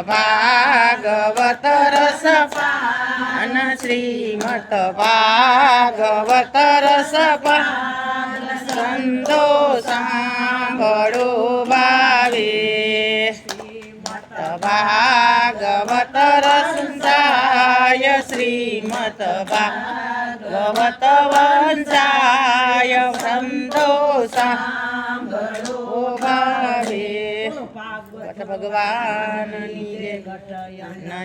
ભાગવત રસપાન શ્રીમદ ભાગવત રસપાન સંતો સાંભળો ભાવે ભાગવત રસાય શ્રીમદ ભાગવત વંશાય સંતો સાંભળો ભાવે ભગવાનની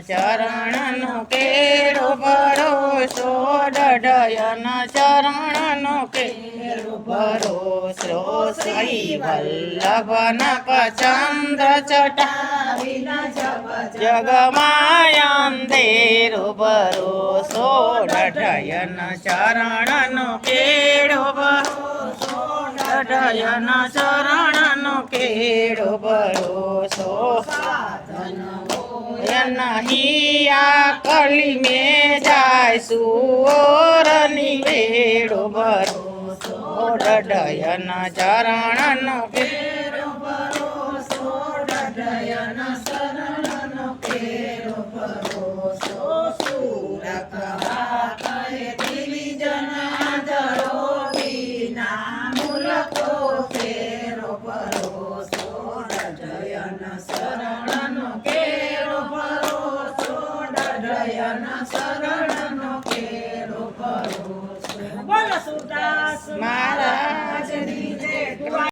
ચરણનો કેળો ભરોસો દઢયન ચરણનો કેળો ભરોસો શ્રી વલ્લભન ચંદ્ર ચટાવી જગમાયંદેરો ભરોસો દઢયન ચરણનો કેળો ભરોસો દઢયન ચરણનો કેળો ભરોસો નહીં આ કલી મેં જાય સુઓરની વેળો ભરોસો દઢયન ચરણનો કેળો ભરોસો દઢયન શરણનો કેળો ભરોસો સુરત કહે દિવિજન આદરો વિના મુલકો ફેરો ભરોસો દઢયન શરણનો કેળો ભરોસો દઢયન શરણનો કેળો ભરોસો બોલો સુદાસ